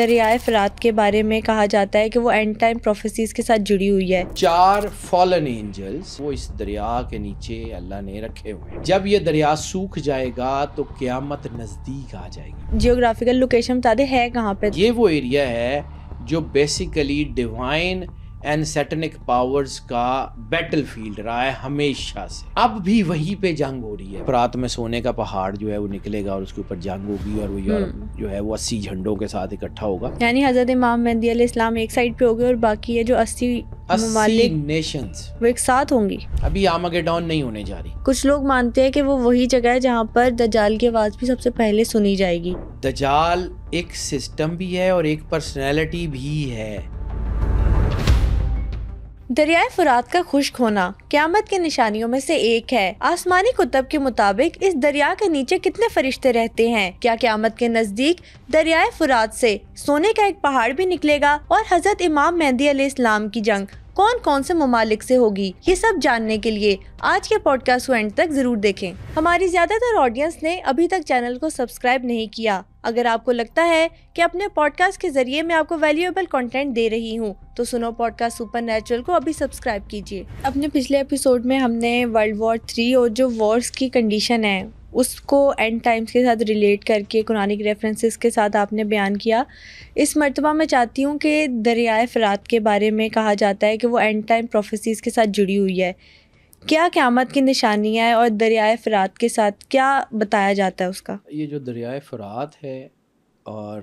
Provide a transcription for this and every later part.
دریائے فرات کے بارے میں کہا جاتا ہے کہ وہ اینڈ ٹائم پروفیسیز کے ساتھ جڑی ہوئی ہے. 4 فالن اینجلز وہ اس دریا کے نیچے اللہ نے رکھے ہوئے ہیں. جب یہ دریا سوکھ جائے گا تو قیامت نزدیک آ جائے گی. جیوگرافیکل لوکیشن بتا دے ہے کہاں پہ؟ یہ وہ ایریا ہے جو basically divine and satanic powers کا بیٹل فیلڈ رہا ہے ہمیشہ سے. اب بھی وہیں پہ جنگ ہو رہی ہے. فرات میں سونے کا پہاڑ جو ہے وہ نکلے گا اور اس کے اوپر جنگ ہوگی اور وہ یورپ جو ہے وہ 80 جھنڈوں کے ساتھ اکٹھا ہوگا. یعنی حضرت امام مہدی علیہ السلام ایک سائڈ پہ ہوگے اور باقی یہ جو 80 ممالک نیشنز وہ ایک ساتھ ہوں گی. ابھی آرمیگیڈون نہیں ہونے جا رہی. کچھ لوگ مانتے ہیں کہ وہ وہی جگہ ہے جہاں پر دجال کی آواز بھی سب سے پہلے سنی جائے گی. دجال ایک سسٹم بھی ہے اور ایک پرسنالٹی بھی ہے. دریائے فرات کا خشک ہونا قیامت کی نشانیوں میں سے ایک ہے. آسمانی کتب کے مطابق اس دریا کے نیچے کتنے فرشتے رہتے ہیں؟ کیا قیامت کے نزدیک دریائے فرات سے سونے کا ایک پہاڑ بھی نکلے گا؟ اور حضرت امام مہدی علیہ السلام کی جنگ کون سے ممالک سے ہوگی؟ یہ سب جاننے کے لیے آج کے پوڈ کاسٹ کو اینڈ تک ضرور دیکھیں. ہماری زیادہ تر آڈینس نے ابھی تک چینل کو سبسکرائب نہیں کیا. اگر آپ کو لگتا ہے کہ اپنے پوڈ کاسٹ کے ذریعے میں آپ کو ویلیویبل کنٹینٹ دے رہی ہوں تو سنو پوڈ کاسٹ سپر نیچرل کو ابھی سبسکرائب کیجیے. اپنے پچھلے ایپیسوڈ میں ہم نے ورلڈ وار 3 اور جو وارز کی کنڈیشن ہے اس کو اینڈ ٹائمز کے ساتھ ریلیٹ کر کے قرآنک ریفرنسز کے ساتھ آپ نے بیان کیا. اس مرتبہ میں چاہتی ہوں کہ دریائے فرات کے بارے میں کہا جاتا ہے کہ وہ اینڈ ٹائم پروفیسیز کے ساتھ جڑی ہوئی ہے. کیا قیامت کی نشانیاں ہیں اور دریائے فرات کے ساتھ کیا بتایا جاتا ہے اس کا؟ یہ جو دریائے فرات ہے اور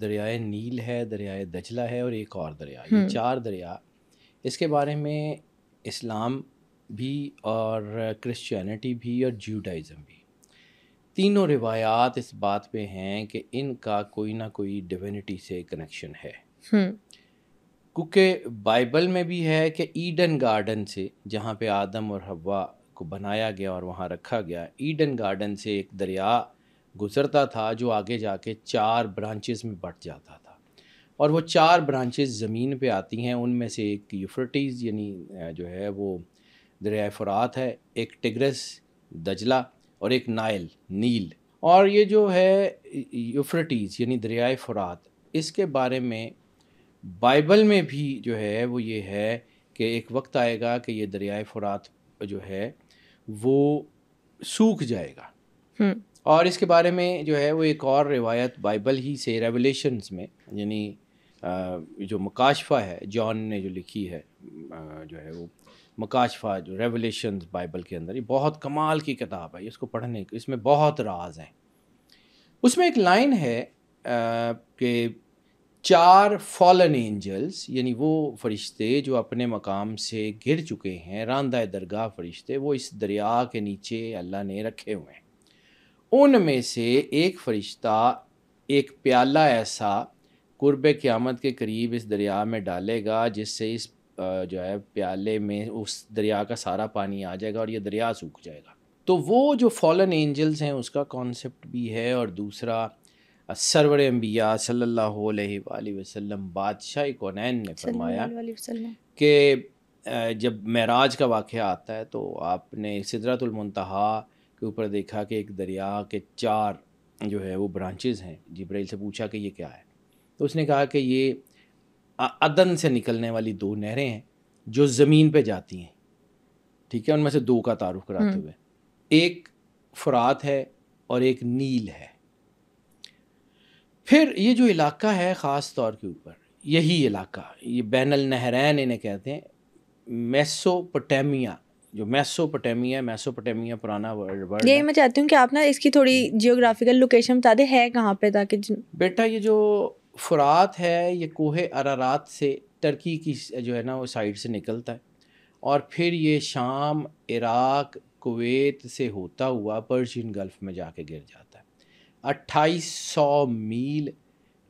دریائے نیل ہے، دریائے دجلہ ہے اور ایک اور دریا، یہ 4 دریا، اس کے بارے میں اسلام بھی اور کرسچینٹی بھی اور جیوڈائزم بھی تینوں روایات اس بات پہ ہیں کہ ان کا کوئی نہ کوئی ڈیوینٹی سے کنیکشن ہے. کیونکہ بائبل میں بھی ہے کہ ایڈن گارڈن سے جہاں پہ آدم اور حوا کو بنایا گیا اور وہاں رکھا گیا، ایڈن گارڈن سے ایک دریا گزرتا تھا جو آگے جا کے 4 برانچز میں بٹ جاتا تھا اور وہ 4 برانچز زمین پہ آتی ہیں. ان میں سے ایک یوفرٹیز یعنی جو ہے وہ دریائے فرات ہے، ایک ٹگرس دجلہ اور ایک نیل. اور یہ جو ہے یوفرٹیز یعنی دریائے فرات، اس کے بارے میں بائبل میں بھی جو ہے وہ یہ ہے کہ ایک وقت آئے گا کہ یہ دریائے فرات جو ہے وہ سوکھ جائے گا. اور اس کے بارے میں جو ہے وہ ایک اور روایت بائبل ہی سے ریولیشنز میں یعنی جو مکاشفہ ہے جان نے جو لکھی ہے جو ہے وہ مکاشفہ جو ریولیشنز بائبل کے اندر، یہ بہت کمال کی کتاب ہے. اس کو پڑھنے اس میں بہت راز ہیں. اس میں ایک لائن ہے کہ 4 فالن اینجلز یعنی وہ فرشتے جو اپنے مقام سے گر چکے ہیں، راندہ درگاہ فرشتے، وہ اس دریا کے نیچے اللہ نے رکھے ہوئے ہیں. ان میں سے ایک فرشتہ ایک پیالہ ایسا قرب قیامت کے قریب اس دریا میں ڈالے گا جس سے اس جو ہے پیالے میں اس دریا کا سارا پانی آ جائے گا اور یہ دریا سوکھ جائے گا. تو وہ جو فالن اینجلز ہیں اس کا کانسیپٹ بھی ہے. اور دوسرا سرور انبیاء صلی اللہ علیہ وآلہ وسلم بادشاہ کونین نے فرمایا کہ جب معراج کا واقعہ آتا ہے تو آپ نے سدرۃ المنتہا کے اوپر دیکھا کہ ایک دریا کے 4 جو ہے وہ برانچز ہیں. جبرائیل سے پوچھا کہ یہ کیا ہے، تو اس نے کہا کہ یہ عدن سے نکلنے والی 2 نہریں ہیں جو زمین پہ جاتی ہیں. ٹھیک ہے، ان میں سے 2 کا تعارف کراتے ہوئے، ایک فرات ہے اور ایک نیل ہے. پھر یہ جو علاقہ ہے خاص طور کے اوپر یہی علاقہ، یہ بین النہرین انہیں کہتے ہیں، میسوپوٹیمیا. جو میسوپوٹیمیا پرانا ورڈ یہی میں چاہتی ہوں کہ آپ نا اس کی تھوڑی جیوگرافیکل لوکیشن بتا دیں ہے کہاں پہ، تاکہ بیٹا یہ جو فرات ہے یہ کوہ ارارات سے ترکی کی جو ہے نا وہ سائڈ سے نکلتا ہے اور پھر یہ شام، عراق، کویت سے ہوتا ہوا پرشین گلف میں جا کے گر جاتا ہے. 2800 میل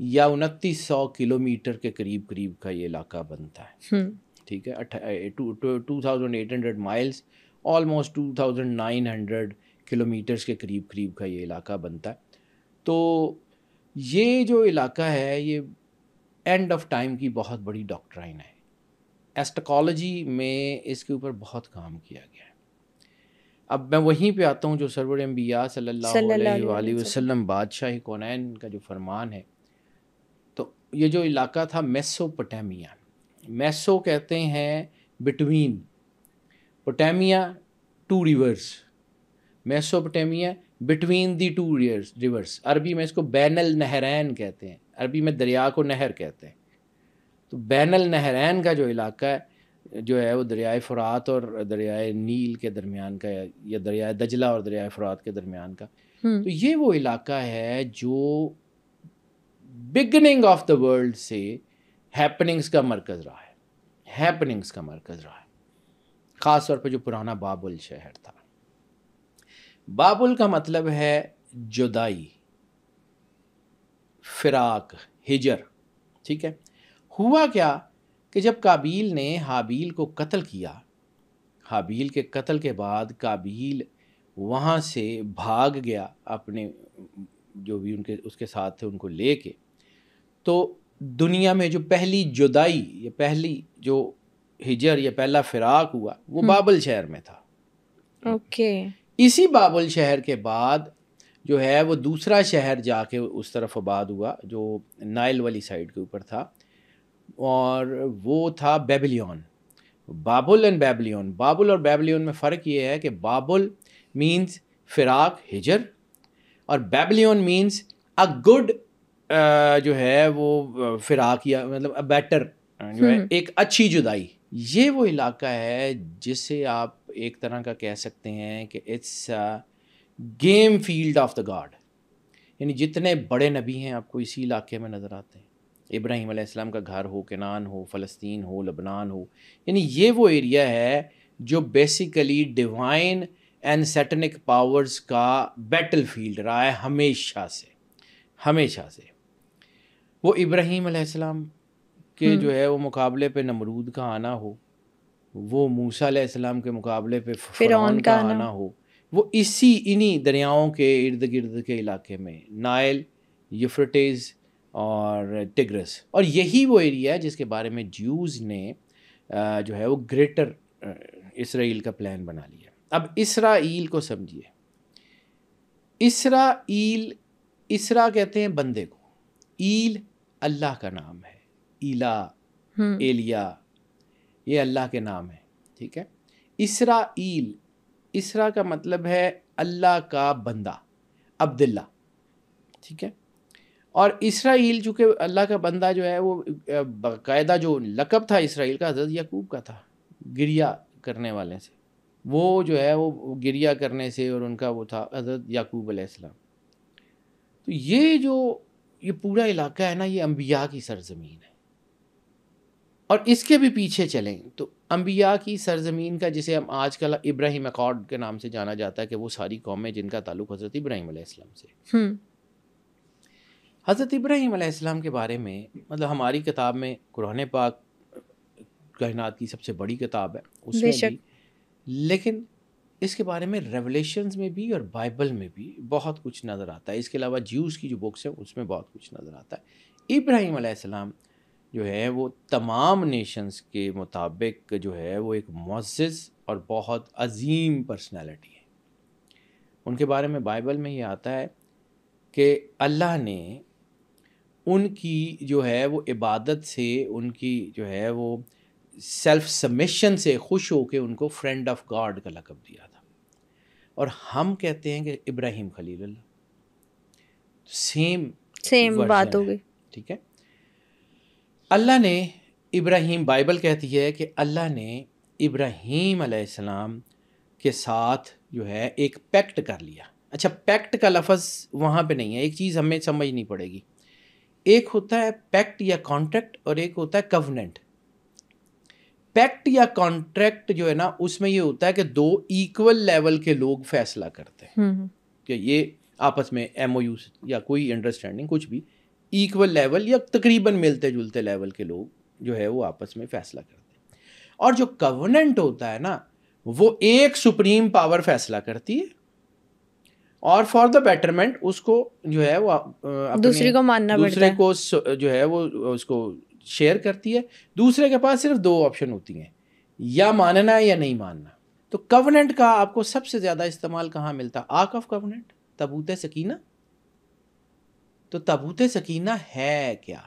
یا 2900 کلومیٹر کے قریب کا یہ علاقہ بنتا ہے. ٹھیک ہے، 2800 مائلز، آلموسٹ 2900 کلومیٹرز کے قریب کا یہ علاقہ بنتا ہے. تو یہ جو علاقہ ہے یہ اینڈ آف ٹائم کی بہت بڑی ڈاکٹرائن ہے. ایسٹرولوجی میں اس کے اوپر بہت کام کیا گیا ہے. اب میں وہیں پہ آتا ہوں جو سرور انبیاء صلی اللہ علیہ وآلہ وسلم بادشاہ کونین کا جو فرمان ہے. تو یہ جو علاقہ تھا میسوپوٹیمیا، میسو کہتے ہیں between, potamia two rivers, Mesopotamia between the two rivers, Arabi میں اس کو بین النہرین کہتے ہیں، عربی میں دریا کو نہر کہتے ہیں. تو بین النہرین کا جو علاقہ ہے جو ہے وہ دریائے فرات اور دریائے نیل کے درمیان کا، یا دریائے دجلہ اور دریائے فرات کے درمیان کا. تو یہ وہ علاقہ ہے جو بگننگ آف دا ورلڈ سے ہیپننگز کا مرکز رہا ہے، ہیپننگز کا مرکز رہا ہے، خاص طور پہ جو پرانا بابل شہر تھا. بابل کا مطلب ہے جدائی، فراق، ہجر. ٹھیک ہے. ہوا کیا کہ جب قابیل نے حابیل کو قتل کیا، حابیل کے قتل کے بعد قابیل وہاں سے بھاگ گیا اپنے جو بھی اس کے ساتھ تھے ان کو لے کے. تو دنیا میں جو پہلی جدائی یا پہلی جو ہجر یا پہلا فراق ہوا وہ بابل شہر میں تھا. اوکے. اسی بابل شہر کے بعد جو ہے وہ دوسرا شہر جا کے اس طرف آباد ہوا جو نائل والی سائڈ کے اوپر تھا، اور وہ تھا بیبلیون. بابل اینڈ بیبلیون. بابل اور بیبلیون میں فرق یہ ہے کہ بابل مینز فراق، ہجر، اور بیبلیون مینز اے گڈ جو ہے وہ فراق، یا مطلب بیٹر جو ہے ایک اچھی جدائی. یہ وہ علاقہ ہے جسے آپ ایک طرح کا کہہ سکتے ہیں کہ it's game field of the God. یعنی جتنے بڑے نبی ہیں آپ کو اسی علاقے میں نظر آتے ہیں. ابراہیم علیہ السلام کا گھر ہو، کنعان ہو، فلسطین ہو، لبنان ہو، یعنی یہ وہ ایریا ہے جو basically divine and satanic powers کا بیٹل فیلڈ رہا ہے ہمیشہ سے، ہمیشہ سے. وہ ابراہیم علیہ السلام کے جو ہے وہ مقابلے پہ نمرود کا آنا ہو، وہ موسیٰ علیہ السلام کے مقابلے پہ فرعون کا آنا ہو، وہ انہی دریاؤں کے ارد گرد کے علاقے میں، نائل، یوفریٹس اور ٹگرس. اور یہی وہ ایریا ہے جس کے بارے میں جیوز نے جو ہے وہ گریٹر اسرائیل کا پلان بنا لیا. اب اسرائیل کو سمجھیے. اسرا کہتے ہیں بندے کو، ایل اللہ کا نام ہے، ایلا، ایلیا، یہ اللہ کے نام ہے. ٹھیک ہے. اسرائیل، اسرا کا مطلب ہے اللہ کا بندہ، عبداللہ. ٹھیک ہے. اور اسرائیل چونکہ اللہ کا بندہ جو ہے وہ باقاعدہ جو لقب تھا اسرائیل کا حضرت یعقوب کا تھا، گریہ کرنے والے سے، وہ جو ہے وہ گریہ کرنے سے، اور ان کا وہ تھا حضرت یعقوب علیہ السلام. تو یہ پورا علاقہ ہے نا، یہ انبیاء کی سرزمین ہے. اور اس کے بھی پیچھے چلیں تو انبیاء کی سرزمین کا جسے ہم آج کل ابراہیم اکارڈ کے نام سے جانا جاتا ہے، کہ وہ ساری قومیں جن کا تعلق حضرت ابراہیم علیہ السلام سے. حضرت ابراہیم علیہ السلام کے بارے میں مطلب ہماری کتاب میں، قرآن پاک کائنات کی سب سے بڑی کتاب ہے، اس میں بھی، لیکن اس کے بارے میں ریولیشنز میں بھی اور بائبل میں بھی بہت کچھ نظر آتا ہے. اس کے علاوہ جیوز کی جو بکس ہیں اس میں بہت کچھ نظر آتا ہے. ابراہیم علیہ السلام جو ہے وہ تمام نیشنز کے مطابق جو ہے وہ ایک معزز اور بہت عظیم پرسنالٹی ہے. ان کے بارے میں بائبل میں یہ آتا ہے کہ اللہ نے ان کی جو ہے وہ عبادت سے، ان کی جو ہے وہ سیلف سبمیشن سے خوش ہو کے ان کو فرینڈ آف گاڈ کا لقب دیا تھا. اور ہم کہتے ہیں کہ ابراہیم خلیل اللہ. سیم بات ہو گئی. ٹھیک ہے. اللہ نے ابراہیم، بائبل کہتی ہے کہ اللہ نے ابراہیم علیہ السلام کے ساتھ جو ہے ایک پیکٹ کر لیا. اچھا، پیکٹ کا لفظ وہاں پہ نہیں ہے، ایک چیز ہمیں سمجھنی پڑے گی. ایک ہوتا ہے پیکٹ یا کانٹریکٹ، اور ایک ہوتا ہے کووننٹ. پیکٹ یا کانٹریکٹ جو ہے نا، اس میں یہ ہوتا ہے کہ دو ایکول لیول کے لوگ فیصلہ کرتے ہیں کہ یہ آپس میں ایم او یو یا کوئی انڈرسٹینڈنگ، کچھ بھی ایکول لیول یا تقریباً ملتے جلتے لیول کے لوگ جو ہے وہ آپس میں فیصلہ کرتے ہیں. اور جو کووننٹ ہوتا ہے نا، وہ ایک سپریم پاور فیصلہ کرتی ہے، اور فار دا بیٹرمنٹ اس کو جو ہے وہ دوسرے کو ماننا پڑتا ہے، دوسرے کو جو ہے وہ اس کو شیئر کرتی ہے. دوسرے کے پاس صرف دو آپشن ہوتی ہیں، یا ماننا یا نہیں ماننا. تو کووننٹ کا آپ کو سب سے زیادہ استعمال کہاں ملتا؟ آرک آف کووننٹ، تابوت سکینہ. تو تابوت سکینہ ہے کیا؟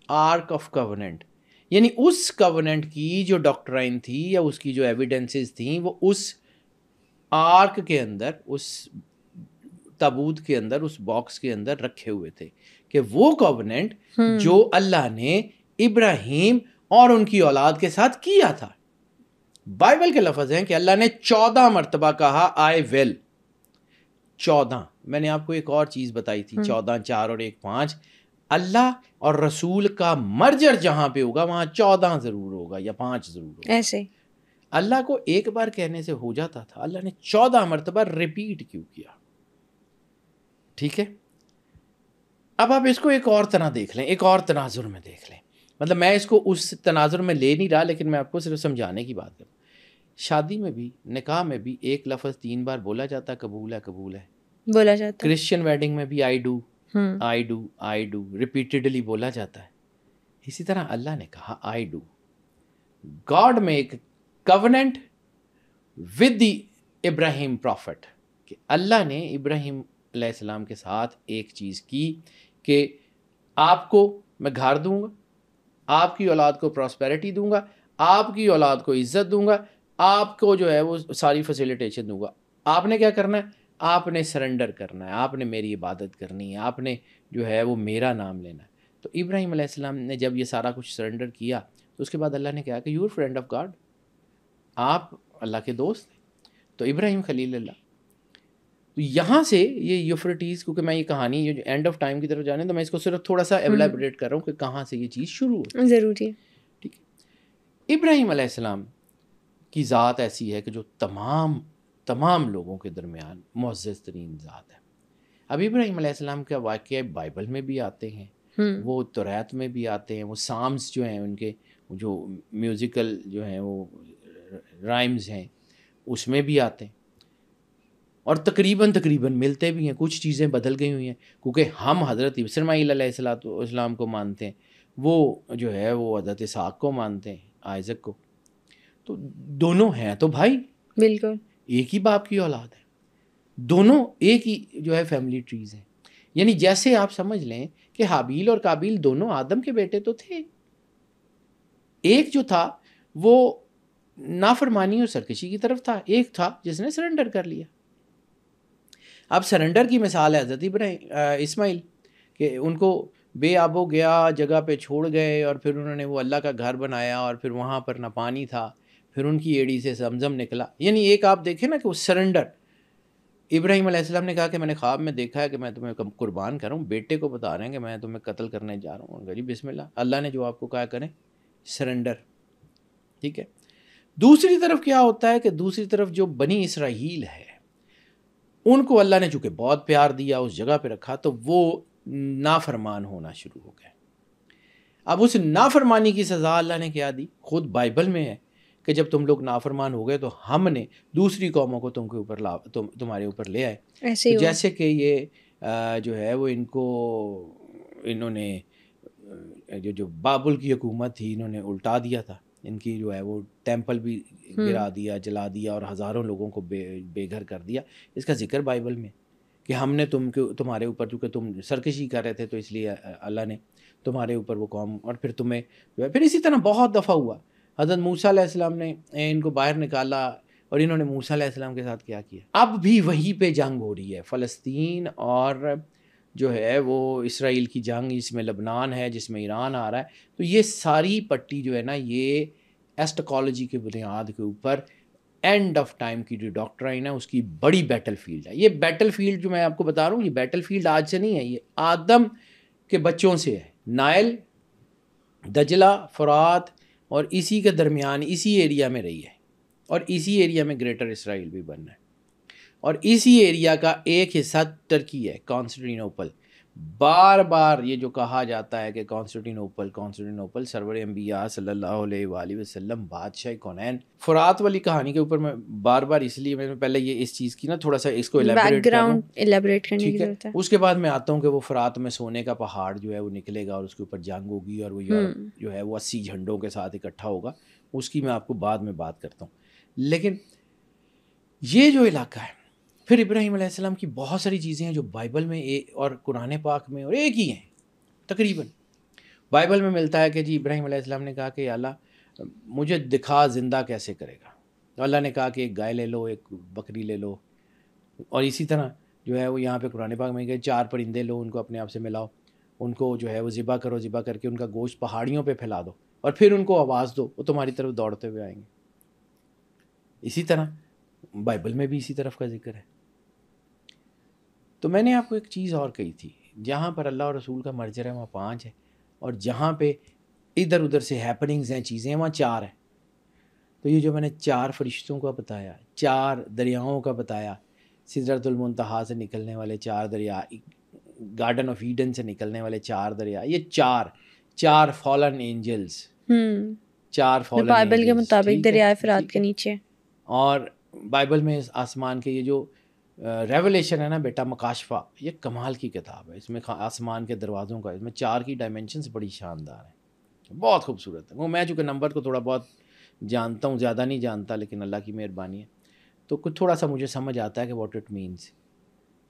آرک آف کوننٹ، یعنی اس کوننٹ کی جو ڈاکٹرائن تھی یا اس کی جو ایویڈنسز تھیں وہ اس آرک کے اندر، اس تابوت کے اندر، اس باکس کے اندر رکھے ہوئے تھے، کہ وہ کوننٹ جو اللہ نے ابراہیم اور ان کی اولاد کے ساتھ کیا تھا. بائبل کے لفظ ہیں کہ اللہ نے 14 مرتبہ کہا آئی ول. 14. میں نے آپ کو ایک اور چیز بتائی تھی، 14 4 اور 1 5. اللہ اور رسول کا مرجر جہاں پہ ہوگا وہاں 14 ضرور ہوگا یا 5 ضرور ہوگا. ایسے اللہ کو ایک بار کہنے سے ہو جاتا تھا، اللہ نے 14 مرتبہ ریپیٹ کیوں کیا؟ ٹھیک ہے. اب آپ اس کو ایک اور طرح دیکھ لیں، ایک اور تناظر میں دیکھ لیں. مطلب میں اس کو اس تناظر میں لے نہیں رہا، لیکن میں آپ کو صرف سمجھانے کی بات کروں. شادی میں بھی، نکاح میں بھی ایک لفظ 3 بار بولا جاتا ہے، قبول ہے قبول ہے بولا جاتا ہے. کرسچن ویڈنگ میں بھی I do I do I do repeatedly بولا جاتا ہے. اسی طرح اللہ نے کہا I do. God make covenant with the ابراہیم پروفٹ، کہ اللہ نے ابراہیم علیہ السلام کے ساتھ ایک چیز کی کہ آپ کو میں گھر دوں گا، آپ کی اولاد کو پراسپیرٹی دوں گا، آپ کی اولاد کو عزت دوں گا، آپ کو جو ہے وہ ساری فیسیلیٹیشن دوں گا. آپ نے کیا کرنا ہے؟ آپ نے سرنڈر کرنا ہے، آپ نے میری عبادت کرنی ہے، آپ نے جو ہے وہ میرا نام لینا ہے. تو ابراہیم علیہ السلام نے جب یہ سارا کچھ سرنڈر کیا تو اس کے بعد اللہ نے کہا کہ you are friend of God, آپ اللہ کے دوست ہیں. تو ابراہیم خلیل اللہ. تو یہاں سے یہ یوفرٹیز، کیونکہ میں یہ کہانی جو اینڈ آف ٹائم کی طرف جانے تو میں اس کو صرف تھوڑا سا ایلیبریٹ کر رہا ہوں کہ کہاں سے یہ چیز شروع ہو. ضروری ہے. ٹھیک ہے. ابراہیم علیہ السلام کی ذات ایسی ہے کہ جو تمام لوگوں کے درمیان معزز ترین ذات ہے. اب ابراہیم علیہ السلام کا واقعہ بائبل میں بھی آتے ہیں، وہ توریت میں بھی آتے ہیں، وہ سامز جو ہیں ان کے جو میوزیکل جو ہیں وہ رائمز ہیں اس میں بھی آتے ہیں، اور تقریباً ملتے بھی ہیں. کچھ چیزیں بدل گئی ہوئی ہیں کیونکہ ہم حضرت اسماعیل علیہ السلام کو مانتے ہیں، وہ جو ہے وہ حضرت اسحاق کو مانتے ہیں، آئزک کو. تو دونوں ہیں تو بھائی، بالکل ایک ہی باپ کی اولاد ہے، دونوں ایک ہی جو ہے فیملی ٹریز ہیں. یعنی جیسے آپ سمجھ لیں کہ حابیل اور قابیل دونوں آدم کے بیٹے تو تھے. ایک جو تھا وہ نافرمانی اور سرکشی کی طرف تھا، ایک تھا جس نے سرنڈر کر لیا. اب سرنڈر کی مثال ہے حضرت اسماعیل، کہ ان کو بے آب و گیا جگہ پہ چھوڑ گئے، اور پھر انہوں نے وہ اللہ کا گھر بنایا، اور پھر وہاں پر نہ پانی تھا، پھر ان کی ایڑی سے زمزم نکلا. یعنی ایک آپ دیکھیں نا کہ وہ سرنڈر. ابراہیم علیہ السلام نے کہا کہ میں نے خواب میں دیکھا ہے کہ میں تمہیں قربان کروں، بیٹے کو بتا رہے ہیں کہ میں تمہیں قتل کرنے جا رہا ہوں. جی بسم اللہ، اللہ نے جو آپ کو کہا کریں سرنڈر. ٹھیک ہے. دوسری طرف کیا ہوتا ہے کہ دوسری طرف جو بنی اسرائیل ہے ان کو اللہ نے چونکہ بہت پیار دیا، اس جگہ پہ رکھا، تو وہ نافرمان ہونا شروع ہو گئے. اب اس نافرمانی کی سزا اللہ نے کیا دی؟ خود بائبل میں ہے کہ جب تم لوگ نافرمان ہو گئے تو ہم نے دوسری قوموں کو تمہارے اوپر لے آئے. جیسے کہ یہ جو ہے وہ انہوں نے جو بابل کی حکومت تھی انہوں نے الٹا دیا تھا. ان کی جو ہے وہ ٹیمپل بھی گرا دیا، جلا دیا، اور ہزاروں لوگوں کو بے گھر کر دیا. اس کا ذکر بائبل میں کہ ہم نے تمہارے اوپر، چونکہ تم سرکشی کر رہے تھے تو اس لیے اللہ نے تمہارے اوپر وہ قوم، اور پھر تمہیں جو ہے پھر اسی طرح بہت دفعہ ہوا. حضرت موسیٰ علیہ السلام نے ان کو باہر نکالا، اور انہوں نے موسیٰ علیہ السلام کے ساتھ کیا کیا. اب بھی وہیں پہ جنگ ہو رہی ہے، فلسطین اور جو ہے وہ اسرائیل کی جنگ، جس میں لبنان ہے، جس میں ایران آ رہا ہے. تو یہ ساری پٹی جو ہے نا، یہ ایسٹکالوجی کے بنیاد کے اوپر اینڈ آف ٹائم کی جو ڈاکٹرائن ہے اس کی بڑی بیٹل فیلڈ ہے. یہ بیٹل فیلڈ جو میں آپ کو بتا رہا ہوں، یہ بیٹل فیلڈ آج سے نہیں ہے، یہ آدم کے بچوں سے ہے. نائل، دجلہ، فرات، اور اسی کے درمیان اسی ایریا میں رہی ہے، اور اسی ایریا میں گریٹر اسرائیل بھی بننا ہے. اور اسی ایریا کا ایک حصہ ترکی ہے، کانسٹینٹینوپل. بار بار یہ جو کہا جاتا ہے کہ کانسٹینٹینوپل سرور انبیاء صلی اللہ علیہ وآلہ وسلم، بادشاہ کونین. فرات والی کہانی کے اوپر میں بار بار اس لیے میں پہلے یہ اس چیز کی نا تھوڑا سا اس کو ایلیبریٹ کرنے کی ضرورت ہے. اس کے بعد میں آتا ہوں کہ وہ فرات میں سونے کا پہاڑ جو ہے وہ نکلے گا، اور اس کے اوپر جنگ ہوگی، اور وہ جو ہے وہ 80 جھنڈوں کے ساتھ اکٹھا ہوگا. اس کی میں آپ کو بعد میں بات کرتا ہوں. لیکن یہ جو علاقہ ہے، پھر ابراہیم علیہ السلام کی بہت ساری چیزیں ہیں جو بائبل میں اور قرآن پاک میں اور ایک ہی ہیں تقریباً. بائبل میں ملتا ہے کہ جی ابراہیم علیہ السلام نے کہا کہ یا اللہ مجھے دکھا زندہ کیسے کرے گا. تو اللہ نے کہا کہ ایک گائے لے لو, ایک بکری لے لو, اور اسی طرح جو ہے وہ یہاں پہ قرآن پاک میں کہ 4 پرندے لو, ان کو اپنے آپ سے ملاؤ, ان کو جو ہے وہ ذبح کرو, ذبح کر کے ان کا گوشت پہاڑیوں پہ پھیلا دو اور پھر ان کو آواز دو, وہ تمہاری طرف دوڑتے ہوئے آئیں گے. اسی طرح بائبل میں بھی اسی طرف کا ذکر ہے. تو میں نے آپ کو ایک چیز اور کہی تھی, جہاں پر اللہ اور رسول کا مرجر ہے وہاں 5 ہے, اور جہاں پہ ادھر ادھر سے ہیپننگز ہیں, چیزیں ہیں, وہاں 4 ہیں. تو یہ جو میں نے 4 فرشتوں کا بتایا, 4 دریاؤں کا بتایا, سدرۃ المنتہا سے نکلنے والے 4 دریا, گارڈن آف ایڈن سے نکلنے والے 4 دریا, یہ 4 فالن اینجلز, 4 فالن بائبل کے اینجلز مطابق دریائے فرات کے نیچے. اور بائبل میں آسمان کے یہ جو ریولیشن ہے نا بیٹا, مکاشفہ, یہ کمال کی کتاب ہے. اس میں آسمان کے دروازوں کا, اس میں 4 کی ڈائمنشنز بڑی شاندار ہیں, بہت خوبصورت ہے. وہ میں چونکہ نمبر کو تھوڑا بہت جانتا ہوں, زیادہ نہیں جانتا, لیکن اللہ کی مہربانی ہے تو کچھ تھوڑا سا مجھے سمجھ آتا ہے کہ واٹ اٹ مینس.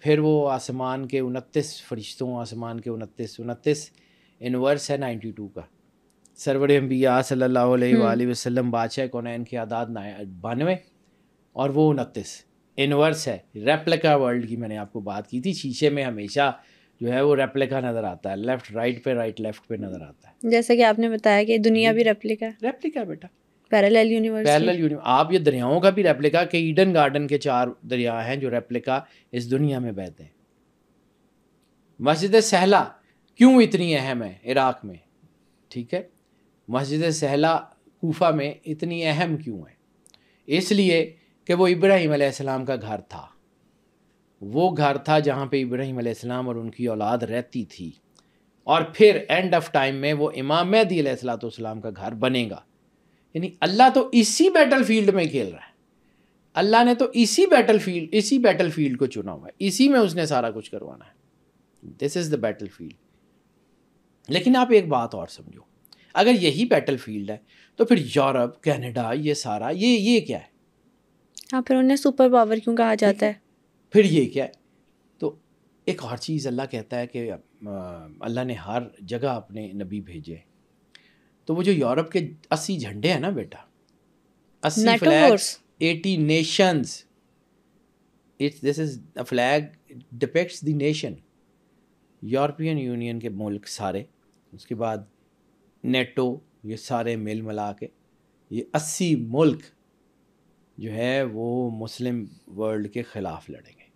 پھر وہ آسمان کے 29 فرشتوں, آسمان کے 29 انورس ہے 92 کا. سرور انبیاء صلی اللہ علیہ وآلہ وسلم بادشاہ کونین کی اعداد 92 اور وہ 29 انورس ہے. ریپلیکا ورلڈ کی میں نے آپ کو بات کی تھی, شیشے میں ہمیشہ جو ہے وہ ریپلیکا نظر آتا ہے, لیفٹ رائٹ پہ, رائٹ لیفٹ پہ نظر آتا ہے. جیسا کہ آپ نے بتایا کہ دنیا بھی ریپلیکا ہے, ریپلیکا بیٹا, پیرالل یونیورس. Parallel universe. آپ یہ دریاؤں کا بھی ریپلیکا, کہ ایڈن گارڈن کے 4 دریا ہیں جو ریپلیکا اس دنیا میں بہتے ہیں. مسجد سہلا کیوں اتنی اہم ہے عراق میں, ٹھیک ہے, مسجد سہلا کوفہ میں اتنی اہم کیوں ہے؟ اس لیے کہ وہ ابراہیم علیہ السلام کا گھر تھا. وہ گھر تھا جہاں پہ ابراہیم علیہ السلام اور ان کی اولاد رہتی تھی, اور پھر اینڈ آف ٹائم میں وہ امام مہدی علیہ السلام کا گھر بنے گا. یعنی اللہ تو اسی بیٹل فیلڈ میں کھیل رہا ہے, اللہ نے تو اسی بیٹل فیلڈ کو چنا ہوا ہے, اسی میں اس نے سارا کچھ کروانا ہے. دس از دا بیٹل فیلڈ. لیکن آپ ایک بات اور سمجھو, اگر یہی بیٹل فیلڈ ہے تو پھر یورپ, کینیڈا, یہ سارا یہ کیا ہے؟ ہاں, پھر انہیں سپر پاور کیوں کہا جاتا ہے؟ پھر یہ کیا ہے؟ تو ایک اور چیز اللہ کہتا ہے کہ اللہ نے ہر جگہ اپنے نبی بھیجے. تو وہ جو یورپ کے 80 جھنڈے ہیں نا بیٹا, 80 flags, 80 nations, this is a flag depicts the nation. European Union کے ملک سارے, اس کے بعد نیٹو, یہ سارے مل ملا کے یہ 80 ملک جو ہے وہ مسلم ورلڈ کے خلاف لڑیں گے.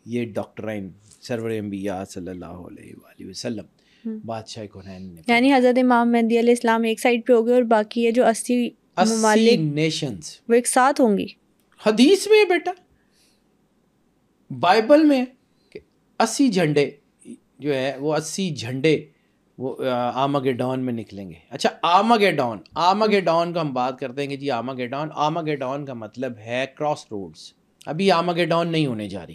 یہ ڈاکٹرائن سرور انبیاء صلی اللہ علیہ وآلہ وسلم بادشاہ کونین نے, یعنی حضرت امام مہدی علیہ السلام ایک سائڈ پہ ہو گئے اور باقی یہ جو 80 ممالک نیشنز وہ ایک ساتھ ہوں گی. حدیث میں بیٹا, بائبل میں کہ 80 جھنڈے جو ہے وہ 80 جھنڈے وہ آرمگیڈون میں نکلیں گے. اچھا, آرمگیڈون کا ہم بات کرتے ہیں کہ جی آرمگیڈون کا مطلب ہے کراس روڈز. ابھی آرمگیڈون نہیں ہونے جا رہی,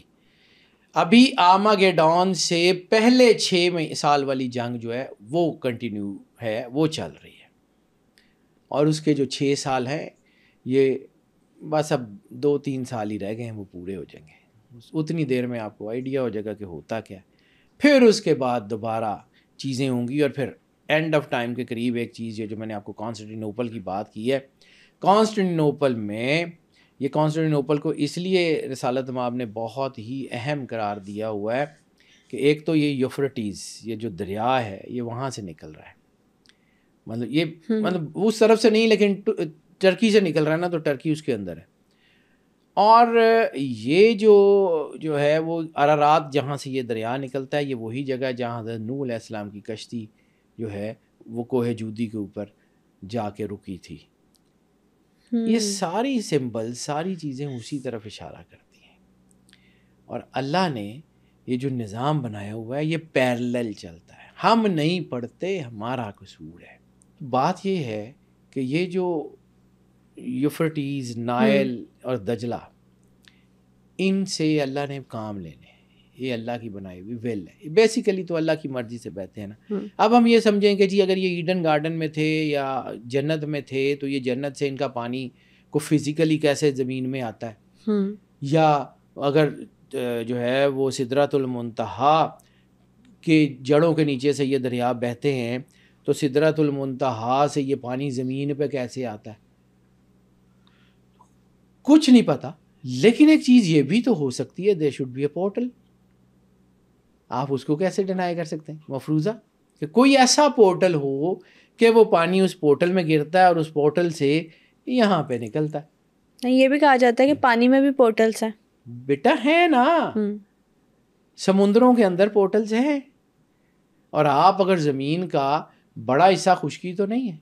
ابھی آرمگیڈون سے پہلے 6 سال والی جنگ جو ہے وہ کنٹینیو ہے, وہ چل رہی ہے, اور اس کے جو 6 سال ہیں یہ بس اب 2-3 سال ہی رہ گئے ہیں, وہ پورے ہو جائیں گے. اتنی دیر میں آپ کو آئیڈیا ہو جائے گا کہ ہوتا کیا ہے. پھر اس کے بعد دوبارہ چیزیں ہوں گی, اور پھر اینڈ آف ٹائم کے قریب ایک چیز جو میں نے آپ کو کانسٹینٹینوپل کی بات کی ہے, کانسٹینٹینوپل میں, یہ کانسٹینٹینوپل کو اس لیے رسالت مآب نے بہت ہی اہم قرار دیا ہوا ہے کہ ایک تو یہ یوفرٹیز, یہ جو دریا ہے یہ وہاں سے نکل رہا ہے, مطلب یہ مطلب اس طرف سے نہیں لیکن ٹرکی سے نکل رہا ہے نا, تو ٹرکی اس کے اندر ہے. اور یہ جو ہے وہ ارارات جہاں سے یہ دریا نکلتا ہے, یہ وہی جگہ ہے جہاں حضرت نوح علیہ السلام کی کشتی جو ہے وہ کوہ جودی کے اوپر جا کے رکی تھی. یہ ساری سمبل, ساری چیزیں اسی طرف اشارہ کرتی ہیں. اور اللہ نے یہ جو نظام بنایا ہوا ہے یہ پیرلل چلتا ہے, ہم نہیں پڑھتے, ہمارا قصور ہے. بات یہ ہے کہ یہ جو یوفرٹیز, نائل اور دجلہ, ان سے اللہ نے کام لینے, یہ اللہ کی بنائی ہوئی ویل ہے. بیسیکلی تو اللہ کی مرضی سے بہتے ہیں نا. اب ہم یہ سمجھیں کہ جی اگر یہ ایڈن گارڈن میں تھے یا جنت میں تھے تو یہ جنت سے ان کا پانی کو فزیکلی کیسے زمین میں آتا ہے, یا اگر جو ہے وہ سدرۃ المنتہا کے جڑوں کے نیچے سے یہ دریا بہتے ہیں تو سدرۃ المنتہا سے یہ پانی زمین پہ کیسے آتا ہے؟ کچھ نہیں پتا. لیکن ایک چیز یہ بھی تو ہو سکتی ہے, there should be a portal. آپ اس کو کیسے ڈینائی کر سکتے ہیں مفروضہ کہ کوئی ایسا پورٹل ہو کہ وہ پانی اس پورٹل میں گرتا ہے اور اس پورٹل سے یہاں پہ نکلتا ہے. یہ بھی کہا جاتا ہے کہ پانی میں بھی پورٹلز ہیں. بیٹا ہے نا, سمندروں کے اندر پورٹلز ہیں. اور آپ اگر زمین کا بڑا حصہ خشکی تو نہیں ہے,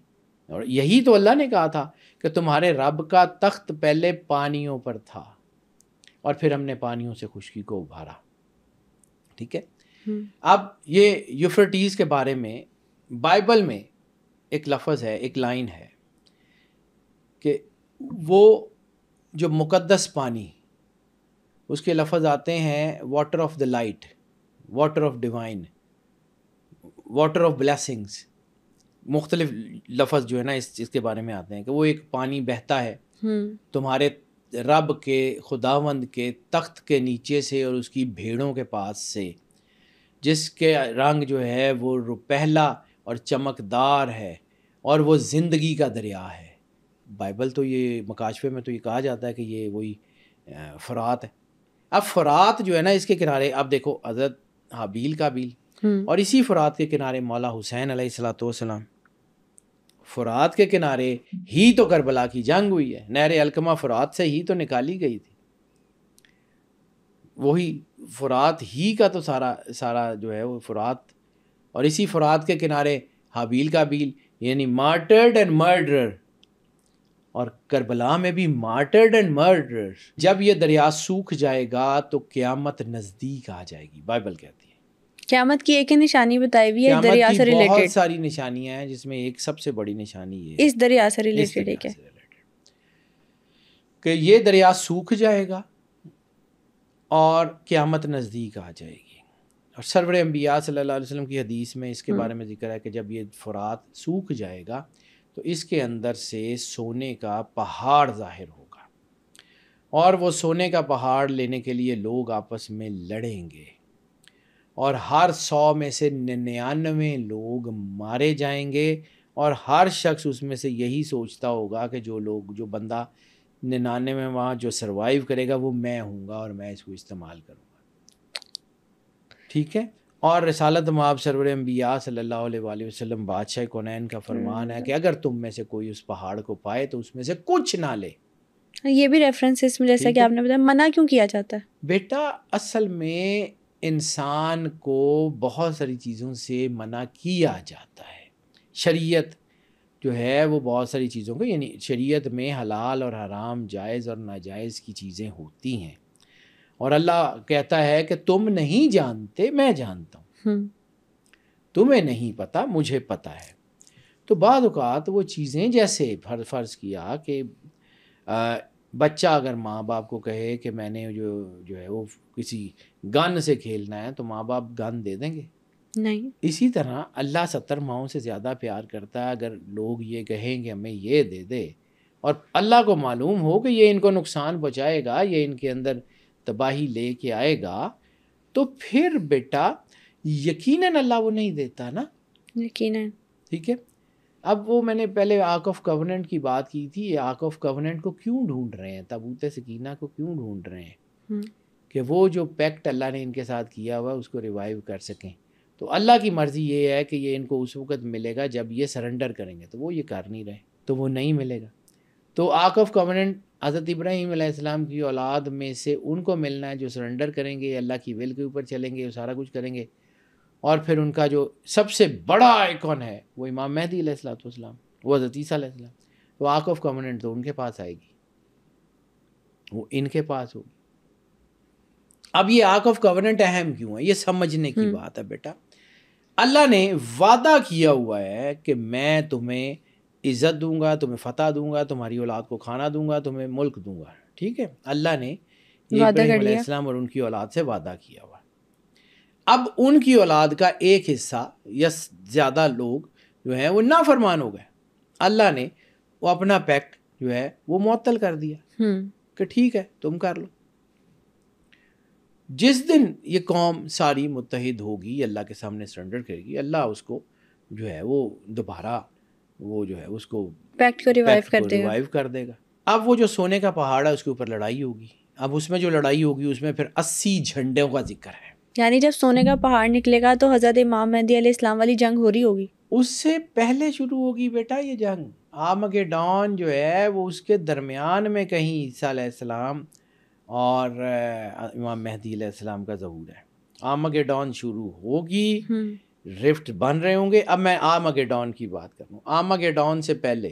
اور یہی تو اللہ نے کہا تھا کہ تمہارے رب کا تخت پہلے پانیوں پر تھا اور پھر ہم نے پانیوں سے خشکی کو ابھارا. ٹھیک ہے. اب یہ یوفرٹیز کے بارے میں بائبل میں ایک لفظ ہے, ایک لائن ہے کہ وہ جو مقدس پانی, اس کے لفظ آتے ہیں water of the light, water of divine, water of blessings. مختلف لفظ جو ہے نا اس کے بارے میں آتے ہیں کہ وہ ایک پانی بہتا ہے تمہارے رب کے خداوند کے تخت کے نیچے سے اور اس کی بھیڑوں کے پاس سے, جس کے رنگ جو ہے وہ روپہلا اور چمکدار ہے اور وہ زندگی کا دریا ہے. بائبل تو یہ مکاشفے میں تو یہ کہا جاتا ہے کہ یہ وہی فرات ہے. اب فرات جو ہے نا اس کے کنارے, اب دیکھو حضرت حابیل قابیل, اور اسی فرات کے کنارے مولا حسین علیہ الصلوۃ والسلام. فرات کے کنارے ہی تو کربلا کی جنگ ہوئی ہے, نہر الکما فرات سے ہی تو نکالی گئی تھی. وہی فرات ہی کا تو سارا جو ہے وہ فرات, اور اسی فرات کے کنارے حابیل قابیل یعنی مارٹرڈ اینڈ مرڈرر, اور کربلا میں بھی مارٹرڈ اینڈ مرڈرر. جب یہ دریا سوکھ جائے گا تو قیامت نزدیک آ جائے گی. بائبل کہتی ہے قیامت کی ایک نشانی بتائی ہوئی ہے دریا سے ریلیٹڈ. بہت ساری نشانیاں ہیں جس میں ایک سب سے بڑی نشانی یہ اس دریا سے ریلیٹڈ ہے کہ یہ دریا سوکھ جائے گا اور قیامت نزدیک آ جائے گی. اور سرور انبیاء صلی اللہ علیہ وسلم کی حدیث میں اس کے بارے میں ذکر ہے کہ جب یہ فرات سوکھ جائے گا تو اس کے اندر سے سونے کا پہاڑ ظاہر ہوگا, اور وہ سونے کا پہاڑ لینے کے لیے لوگ آپس میں لڑیں گے, اور ہر 100 میں سے 99 لوگ مارے جائیں گے, اور ہر شخص اس میں سے یہی سوچتا ہوگا کہ جو بندہ 99 میں وہاں جو سروائیو کرے گا وہ میں ہوں گا اور میں اس کو استعمال کروں گا. ٹھیک ہے. اور رسالت مآب سرور انبیاء صلی اللہ علیہ وآلہ وسلم بادشاہ کونین کا فرمان ہے کہ اگر تم میں سے کوئی اس پہاڑ کو پائے تو اس میں سے کچھ نہ لے. یہ بھی ریفرنس اس میں جیسا کہ آپ نے بتایا منع کیوں کیا جاتا ہے؟ بیٹا اصل میں انسان کو بہت ساری چیزوں سے منع کیا جاتا ہے. شریعت جو ہے وہ بہت ساری چیزوں کو, یعنی شریعت میں حلال اور حرام, جائز اور ناجائز کی چیزیں ہوتی ہیں, اور اللہ کہتا ہے کہ تم نہیں جانتے میں جانتا ہوں, تمہیں نہیں پتا مجھے پتا ہے. تو بعض اوقات وہ چیزیں جیسے فرض کیا کہ بچہ اگر ماں باپ کو کہے کہ میں نے جو ہے وہ کسی گن سے کھیلنا ہے تو ماں باپ گن دے دیں گے؟ نہیں. اسی طرح اللہ 70 ماؤں سے زیادہ پیار کرتا ہے. اگر لوگ یہ کہیں کہ ہمیں یہ دے دے اور اللہ کو معلوم ہو کہ یہ ان کو نقصان پہنچائے گا, یہ ان کے اندر تباہی لے کے آئے گا, تو پھر بیٹا یقیناً اللہ وہ نہیں دیتا نا. یقیناً. ٹھیک ہے. اب وہ میں نے پہلے آرک آف کوننٹ کی بات کی تھی. یہ آرک آف کوننٹ کو کیوں ڈھونڈ رہے ہیں, تابوت سکینہ کو کیوں ڈھونڈ رہے ہیں؟ کہ وہ جو پیکٹ اللہ نے ان کے ساتھ کیا ہوا اس کو ریوائیو کر سکیں. تو اللہ کی مرضی یہ ہے کہ یہ ان کو اس وقت ملے گا جب یہ سرنڈر کریں گے, تو وہ یہ کر نہیں رہے تو وہ نہیں ملے گا. تو آرک آف کوننٹ حضرت ابراہیم علیہ السلام کی اولاد میں سے ان کو ملنا ہے جو سرنڈر کریں گے, اللہ کی ول کے اوپر چلیں گے, وہ سارا کچھ کریں گے. اور پھر ان کا جو سب سے بڑا آئیکن ہے وہ امام مہدی علیہ الصلوۃ والسلام, وہ حضرت عیسیٰ علیہ السلام. تو آرک آف کوننٹ تو ان کے پاس آئے گی, وہ ان کے پاس ہوگی. اب یہ آرک آف کوننٹ اہم کیوں ہے, یہ سمجھنے کی بات ہے بیٹا. اللہ نے وعدہ کیا ہوا ہے کہ میں تمہیں عزت دوں گا, تمہیں فتح دوں گا, تمہاری اولاد کو کھانا دوں گا, تمہیں ملک دوں گا. ٹھیک ہے. اللہ نے ابراہیم علیہ السلام اور ان کی اولاد سے وعدہ کیا ہوا. اب ان کی اولاد کا ایک حصہ یا زیادہ لوگ جو ہیں وہ نافرمان ہو گئے. اللہ نے وہ اپنا پیکٹ جو ہے وہ معطل کر دیا کہ ٹھیک ہے تم کر لو. جس دن یہ قوم ساری متحد ہوگی، اللہ کے سامنے سرنڈر کرے گی، اللہ اس کو جو ہے وہ دوبارہ وہ جو ہے اس کو پیکٹ کو ریوائیو کر دے گا۔ اب وہ جو سونے کا پہاڑ ہے اس کے اوپر لڑائی ہوگی، اب اس میں جو لڑائی ہوگی اس میں پھر 80 جھنڈوں کا ذکر ہے۔ یعنی جب سونے کا پہاڑ نکلے گا تو حضرت امام مہدی علیہ السلام والی جنگ ہو رہی ہوگی، اس سے پہلے شروع ہوگی بیٹا یہ جنگ۔ آرمگیڈون جو ہے وہ اس کے درمیان میں کہیں عیسیٰ علیہ السلام اور امام مہدی علیہ السلام کا ظہور ہے۔ آرمگیڈون شروع ہوگی، رفٹ بن رہے ہوں گے۔ اب میں آرمگیڈون کی بات کروں، آرمگیڈون سے پہلے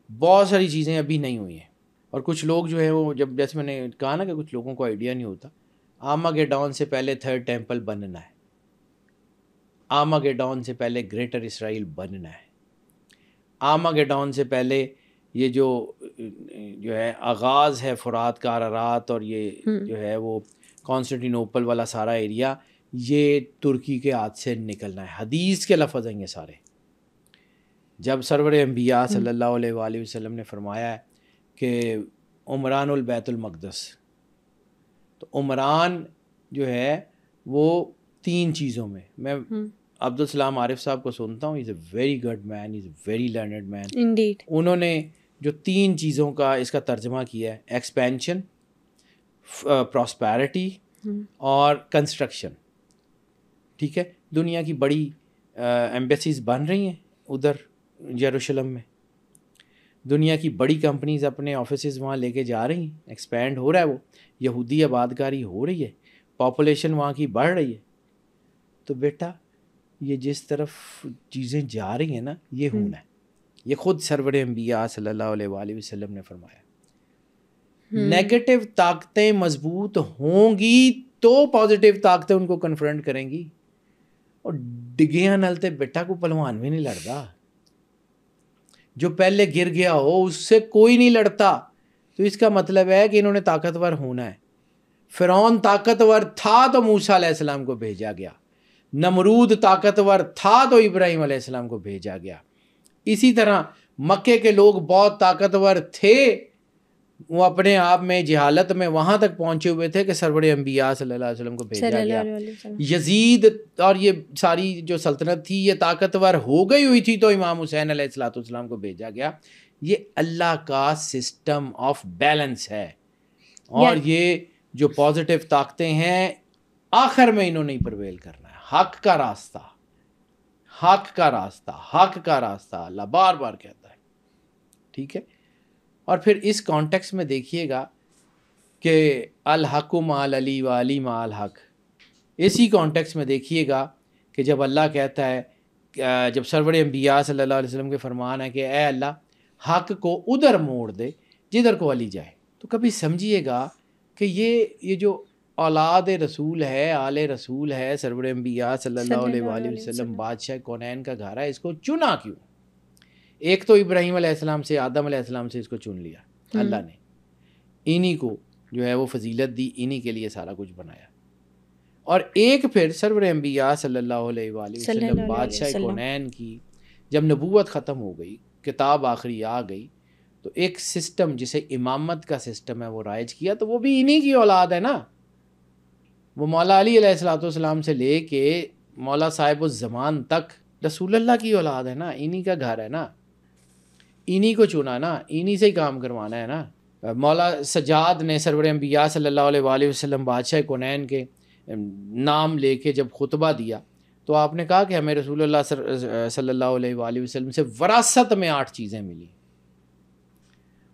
بہت ساری چیزیں ابھی نہیں ہوئی ہیں، اور کچھ لوگ جو ہے وہ جب جیسے میں نے کہا نا کہ کچھ لوگوں کو آئیڈیا نہیں ہوتا، آرمگیڈون سے پہلے تھرڈ ٹیمپل بننا ہے، آرمگیڈون سے پہلے گریٹر اسرائیل بننا ہے، آرمگیڈون سے پہلے یہ جو ہے آغاز ہے فرات کا عرارات اور یہ جو ہے وہ کانسٹنٹینوپل والا سارا ایریا، یہ ترکی کے ہاتھ سے نکلنا ہے۔ حدیث کے لفظ ہیں یہ سارے۔ جب سرور انبیاء صلی اللہ علیہ وآلہ وسلم نے فرمایا ہے کہ عمران البیت المقدس، تو عمران جو ہے وہ 3 چیزوں میں عبدالسلام عارف صاحب کو سنتا ہوں، is a very good man, is a very learned man. Indeed انہوں نے جو 3 چیزوں کا اس کا ترجمہ کیا ہے، ایکسپینشن، پراسپیرٹی اور کنسٹرکشن۔ ٹھیک ہے، دنیا کی بڑی ایمبیسیز بن رہی ہیں ادھر یروشلم میں، دنیا کی بڑی کمپنیز اپنے آفیسز وہاں لے کے جا رہی ہیں، ایکسپینڈ ہو رہا ہے، وہ یہودی آبادکاری ہو رہی ہے، پاپولیشن وہاں کی بڑھ رہی ہے۔ تو بیٹا یہ جس طرف چیزیں جا رہی ہیں نا، یہ ہونا ہے۔ یہ خود سرور انبیاء صلی اللہ علیہ وآلہ وسلم نے فرمایا۔ نیگیٹو طاقتیں مضبوط ہوں گی تو پازیٹیو طاقتیں ان کو کنفرنٹ کریں گی، اور ڈگیاں نلتے بیٹا کو پہلوان بھی نہیں لڑتا، جو پہلے گر گیا ہو اس سے کوئی نہیں لڑتا۔ تو اس کا مطلب ہے کہ انہوں نے طاقتور ہونا ہے۔ فرعون طاقتور تھا تو موسیٰ علیہ السلام کو بھیجا گیا، نمرود طاقتور تھا تو ابراہیم علیہ السلام کو بھیجا گیا۔ اسی طرح مکے کے لوگ بہت طاقتور تھے، وہ اپنے آپ میں جہالت میں وہاں تک پہنچے ہوئے تھے کہ سرور انبیاء صلی اللہ علیہ وسلم کو بھیجا گیا۔ یزید اور یہ ساری جو سلطنت تھی یہ طاقتور ہو گئی ہوئی تھی تو امام حسین علیہ الصلوۃ والسلام کو بھیجا گیا۔ یہ اللہ کا سسٹم آف بیلنس ہے، اور یہ جو پازیٹیو طاقتیں ہیں آخر میں انہوں نے پرویل کرنا ہے۔ حق کا راستہ، حق کا راستہ، حق کا راستہ، اللہ بار بار کہتا ہے۔ ٹھیک ہے، اور پھر اس کانٹیکس میں دیکھیے گا کہ الحق مع علی و علی مع الحق، اسی کانٹیکس میں دیکھیے گا کہ جب اللہ کہتا ہے، جب سرور انبیاء صلی اللہ علیہ وسلم کے فرمان ہے کہ اے اللہ حق کو ادھر موڑ دے جدھر کو علی جائے، تو کبھی سمجھیے گا کہ یہ جو اولاد رسول ہے، آل رسول ہے، سرور انبیاء صلی اللہ علیہ وآلہ وسلم بادشاہ کونین کا گھر ہے، اس کو چنا کیوں؟ ایک تو ابراہیم علیہ السلام سے، آدم علیہ السلام سے اس کو چن لیا اللہ نے، انہی کو جو ہے وہ فضیلت دی، انہی کے لیے سارا کچھ بنایا۔ اور ایک پھر سرور انبیاء صلی اللہ علیہ وآلہ وسلم بادشاہ کونین کی جب نبوت ختم ہو گئی، کتاب آخری آ گئی، تو ایک سسٹم جسے امامت کا سسٹم ہے وہ رائج کیا، تو وہ بھی انہی کی اولاد ہے نا۔ وہ مولا علی علیہ الصلوۃ والسلام سے لے کے مولا صاحب الزمان تک رسول اللہ کی اولاد ہے نا، انہی کا گھر ہے نا، انہی کو چنا نا، انہی سے ہی کام کروانا ہے نا۔ مولا سجاد نے سرور انبیاء صلی اللہ علیہ وآلہ وسلم بادشاہ کونین کے نام لے کے جب خطبہ دیا تو آپ نے کہا کہ ہمیں رسول اللہ صلی اللہ علیہ وآلہ وسلم سے وراثت میں 8 چیزیں ملی۔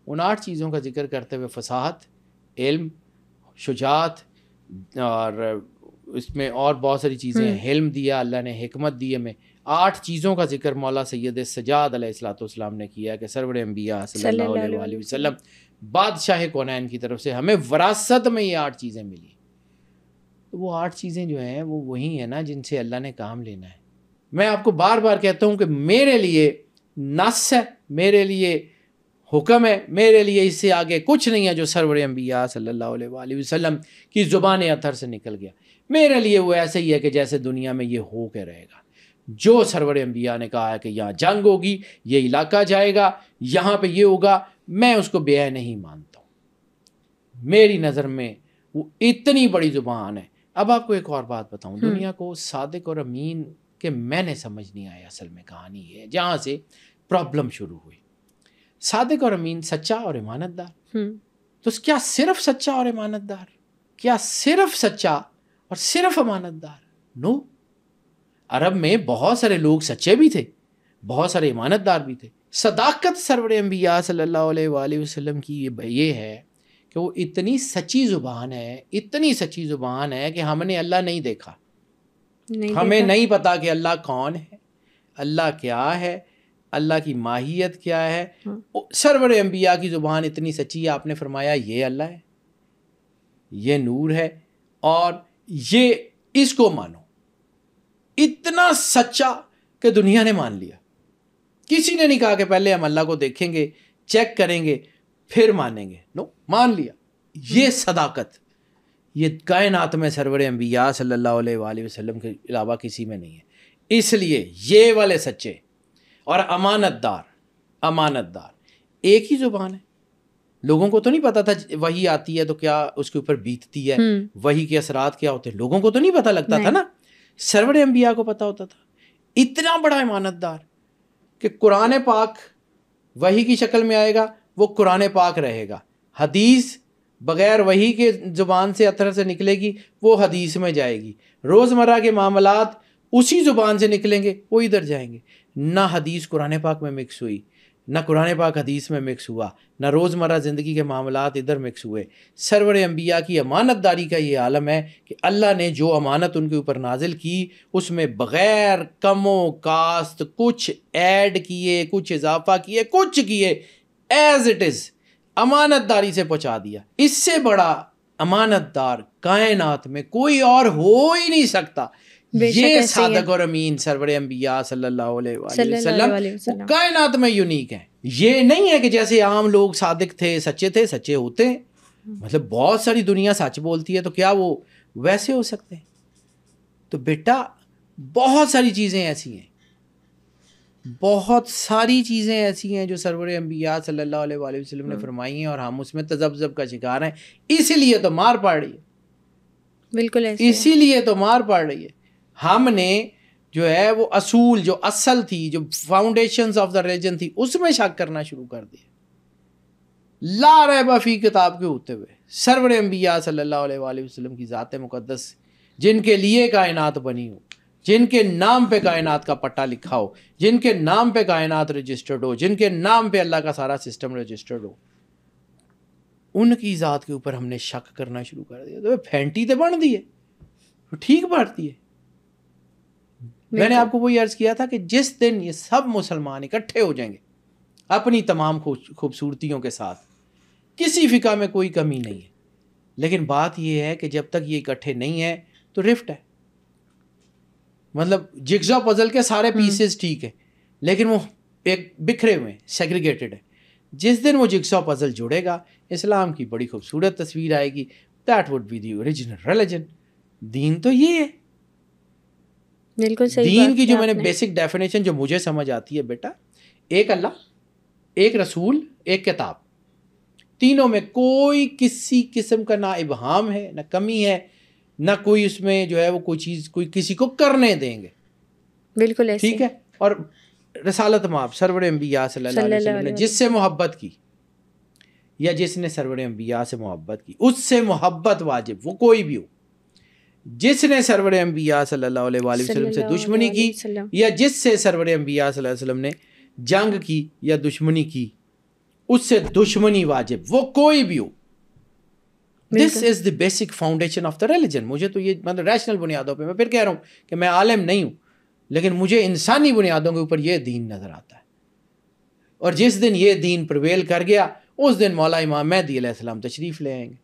ان 8 چیزوں کا ذکر کرتے ہوئے فصاحت، علم، شجاعت، اور اس میں اور بہت ساری چیزیں، حلم دیا اللہ نے، حکمت دی ہمیں۔ 8 چیزوں کا ذکر مولا سید سجاد علیہ الصلوۃ والسلام نے کیا کہ سرور انبیاء صلی اللہ علیہ وآلہ وسلم بادشاہ کونین کی طرف سے ہمیں وراثت میں یہ 8 چیزیں ملی۔ تو وہ 8 چیزیں جو ہیں وہ وہی ہیں نا جن سے اللہ نے کام لینا ہے۔ میں آپ کو بار بار کہتا ہوں کہ میرے لیے نص ہے، میرے لیے حکم ہے، میرے لیے اس سے آگے کچھ نہیں ہے جو سرور انبیاء صلی اللہ علیہ وآلہ وسلم کی زبان اطہر سے نکل گیا۔ میرے لیے وہ ایسے ہی ہے کہ جیسے دنیا میں یہ ہو کے رہے گا۔ جو سرور انبیاء نے کہا ہے کہ یہاں جنگ ہوگی، یہ علاقہ جائے گا، یہاں پہ یہ ہوگا، میں اس کو بے نہیں مانتا ہوں۔ میری نظر میں وہ اتنی بڑی زبان ہے. اب آپ کو ایک اور بات بتاؤں, دنیا کو صادق اور امین کے میں نے سمجھ نہیں آیا اصل میں کہانی یہ ہے جہاں سے پرابلم شروع ہوئی. صادق اور امین, سچا اور امانت دار. تو کیا صرف سچا اور امانت دار؟ کیا صرف سچا اور صرف امانت دار؟ نو. عرب میں بہت سارے لوگ سچے بھی تھے, بہت سارے امانت دار بھی تھے. صداقت سرور انبیاء صلی اللہ علیہ وآلہ وسلم کی یہ ہے کہ وہ اتنی سچی زبان ہے, اتنی سچی زبان ہے کہ ہم نے اللہ نہیں دیکھا, ہمیں نہیں پتا کہ اللہ کون ہے, اللہ کیا ہے, اللہ کی ماہیت کیا ہے. سرور انبیاء کی زبان اتنی سچی ہے, آپ نے فرمایا یہ اللہ ہے, یہ نور ہے, اور یہ اس کو مانو. اتنا سچا کہ دنیا نے مان لیا. کسی نے نہیں کہا کہ پہلے ہم اللہ کو دیکھیں گے, چیک کریں گے, پھر مانیں گے. نو, مان لیا. یہ صداقت یہ کائنات میں سرور انبیاء صلی اللہ علیہ وآلہ وسلم کے علاوہ کسی میں نہیں ہے. اس لیے یہ والے سچے اور امانت دار ایک ہی زبان ہے. لوگوں کو تو نہیں پتا تھا وحی آتی ہے تو کیا اس کے اوپر بیتتی ہے, وحی کے اثرات کیا ہوتے ہیں, لوگوں کو تو نہیں پتا لگتا تھا نا. سرور انبیاء کو پتا ہوتا تھا. اتنا بڑا امانت دار کہ قرآن پاک وحی کی شکل میں آئے گا, وہ قرآن پاک رہے گا. حدیث بغیر وحی کے زبان سے اثر سے نکلے گی, وہ حدیث میں جائے گی. روزمرہ کے معاملات اسی زبان سے نکلیں گے, وہ ادھر جائیں گے. نہ حدیث قرآن پاک میں مکس ہوئی, نہ قرآن پاک حدیث میں مکس ہوا, نہ روزمرہ زندگی کے معاملات ادھر مکس ہوئے. سرور انبیاء کی امانت داری کا یہ عالم ہے کہ اللہ نے جو امانت ان کے اوپر نازل کی اس میں بغیر کم و کاست کچھ ایڈ کیے, کچھ اضافہ کیے, کچھ کیے, ایز اٹ از امانت داری سے پہنچا دیا. اس سے بڑا امانت دار کائنات میں کوئی اور ہو ہی نہیں سکتا. یہ صادق اور امین سرور انبیاء صلی اللہ علیہ وسلم کائنات میں یونیک ہیں. یہ نہیں ہے کہ جیسے عام لوگ صادق تھے, سچے ہوتے ہیں. مطلب بہت ساری دنیا سچ بولتی ہے, تو کیا وہ ویسے ہو سکتے ہیں؟ تو بیٹا بہت ساری چیزیں ایسی ہیں جو سرور انبیاء صلی اللہ علیہ وآلہ وسلم نے فرمائی ہیں, اور ہم اس میں تذبذب کا شکار ہیں. اسی لیے تو مار پڑ رہی ہے. بالکل اسی لیے تو مار پڑ رہی ہے. ہم نے جو ہے وہ اصول, جو اصل تھی, جو فاؤنڈیشنز آف دا ریلیجن تھی, اس میں شک کرنا شروع کر دیا. لا ریب فی کتاب کے ہوتے ہوئے سرور انبیاء صلی اللہ علیہ وآلہ وسلم کی ذات مقدس, جن کے لیے کائنات بنی ہو, جن کے نام پہ کائنات کا پٹا لکھا ہو, جن کے نام پہ کائنات رجسٹرڈ ہو, جن کے نام پہ اللہ کا سارا سسٹم رجسٹرڈ ہو, ان کی ذات کے اوپر ہم نے شک کرنا شروع کر دیا. تو پھینٹی تو بن دی ہے, ٹھیک بڑھتی ہے. میں نے آپ کو وہی عرض کیا تھا کہ جس دن یہ سب مسلمان اکٹھے ہو جائیں گے اپنی تمام خوبصورتیوں کے ساتھ, کسی فقہ میں کوئی کمی نہیں ہے, لیکن بات یہ ہے کہ جب تک یہ اکٹھے نہیں ہیں تو رفٹ ہے. مطلب جگزا پزل کے سارے پیسز ٹھیک ہیں, لیکن وہ ایک بکھرے ہوئے ہیں, سیگریگیٹڈ ہے. جس دن وہ جگسا پزل جڑے گا, اسلام کی بڑی خوبصورت تصویر آئے گی. That would be the original religion. دین تو یہ ہے. بالکل صحیح. دین کی جو میں نے بیسک ڈیفینیشن جو مجھے سمجھ آتی ہے بیٹا, ایک اللہ, ایک رسول, ایک کتاب, تینوں میں کوئی کسی قسم کا نہ ابہام ہے, نہ کمی ہے, نہ کوئی اس میں جو ہے وہ کوئی چیز کوئی کسی کو کرنے دیں گے. بالکل ایسے, ٹھیک ہے. اور رسالت مآب سرور انبیاء صلی اللہ علیہ وسلم نے جس سے محبت کی, یا جس نے سرور انبیاء سے محبت کی, اس سے محبت واجب, وہ کوئی بھی ہو. جس نے سرور انبیاء صلی اللہ علیہ وآلہ وسلم سے دشمنی کی, یا جس سے سرور انبیاء صلی اللہ علیہ وسلم نے جنگ کی یا دشمنی کی, اس سے دشمنی واجب, وہ کوئی بھی ہو. This is the basic foundation of the religion. مجھے تو یہ مطلب ریشنل بنیادوں پہ, میں پھر کہہ رہا ہوں کہ میں عالم نہیں ہوں, لیکن مجھے انسانی بنیادوں کے اوپر یہ دین نظر آتا ہے. اور جس دن یہ دین پرویل کر گیا, اس دن مولا امام مہدی علیہ السلام تشریف لے آئیں گے,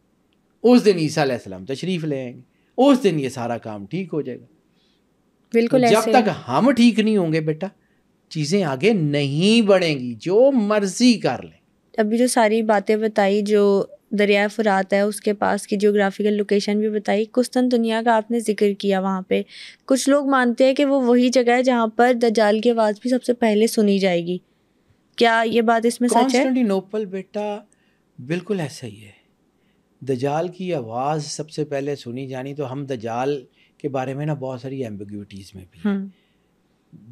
اس دن عیسیٰ علیہ السلام تشریف لے آئیں گے, اس دن یہ سارا کام ٹھیک ہو جائے گا. بالکل. جب تک ہم ٹھیک نہیں ہوں گے بیٹا, چیزیں آگے نہیں بڑھیں گی, جو مرضی کر لیں. ابھی جو ساری باتیں بتائی, جو دریائے فرات ہے اس کے پاس کی جیوگرافیکل لوکیشن بھی بتائی, قسطنطنیہ کا آپ نے ذکر کیا, وہاں پہ کچھ لوگ مانتے ہیں کہ وہ وہی جگہ ہے جہاں پر دجال کی آواز بھی سب سے پہلے سنی جائے گی. کیا یہ بات اس میں سچ ہے؟ کانسٹنٹینوپل بیٹا بالکل ایسا ہی ہے. دجال کی آواز سب سے پہلے سنی جانی تو ہم دجال کے بارے میں نا بہت ساری ایمبیگوٹیز میں بھی ہیں.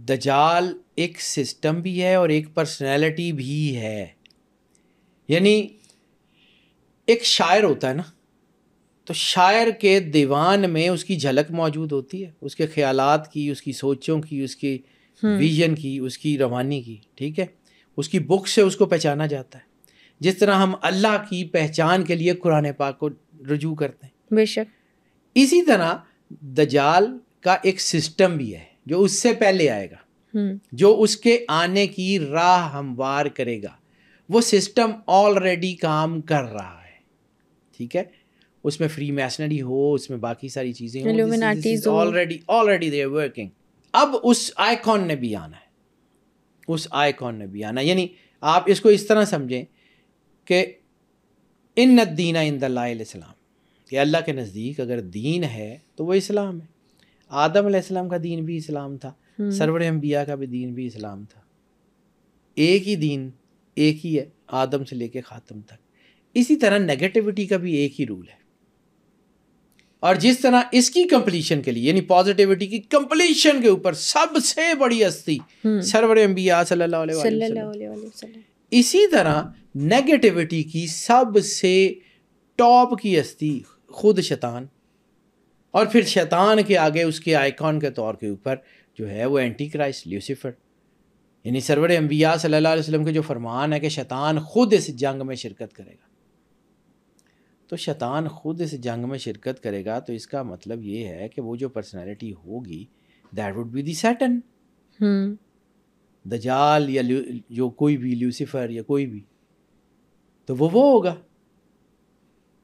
دجال ایک سسٹم بھی ہے اور ایک پرسنالٹی بھی ہے. یعنی ایک شاعر ہوتا ہے نا, تو شاعر کے دیوان میں اس کی جھلک موجود ہوتی ہے, اس کے خیالات کی, اس کی سوچوں کی, اس کی ویژن کی, اس کی روانی کی, ٹھیک ہے, اس کی بک سے اس کو پہچانا جاتا ہے. جس طرح ہم اللہ کی پہچان کے لیے قرآن پاک کو رجوع کرتے ہیں, بے شک, اسی طرح دجال کا ایک سسٹم بھی ہے جو اس سے پہلے آئے گا, جو اس کے آنے کی راہ ہموار کرے گا. وہ سسٹم آلریڈی کام کر رہا ہے, ٹھیک ہے, اس میں فری میسنری ہو, اس میں باقی ساری چیزیں ہوں, آلریڈی دے آر ورکنگ. اب اس آئیکن نے بھی آنا ہے, اس آئیکن نے بھی آنا ہے. یعنی آپ اس کو اس طرح سمجھیں کہ ان الدین عند اللہ الاسلام, کہ اللہ کے نزدیک اگر دین ہے تو وہ اسلام ہے. آدم علیہ السلام کا دین بھی اسلام تھا, سرور انبیاء کا بھی دین بھی اسلام تھا. ایک ہی دین, ایک ہی ہے, آدم سے لے کے خاتم تک. اسی طرح نیگیٹیوٹی کا بھی ایک ہی رول ہے. اور جس طرح اس کی کمپلیشن کے لیے, یعنی پازیٹیوٹی کی کمپلیشن کے اوپر سب سے بڑی ہستی سرور انبیاء صلی اللہ علیہ وسلم, اسی طرح نیگیٹیوٹی کی سب سے ٹاپ کی ہستی خود شیطان, اور پھر شیطان کے آگے اس کے آئیکن کے طور کے اوپر جو ہے وہ اینٹی کرائسٹ لیوسیفر. یعنی سرور انبیاء صلی اللہ علیہ وسلم کے جو فرمان ہے کہ شیطان خود اس جنگ میں شرکت کرے گا, تو شیطان خود اس جنگ میں شرکت کرے گا, تو اس کا مطلب یہ ہے کہ وہ جو پرسنالٹی ہوگی that would be the Satan, دجال یا جو کوئی بھی لیوسیفر یا کوئی بھی, تو وہ ہوگا.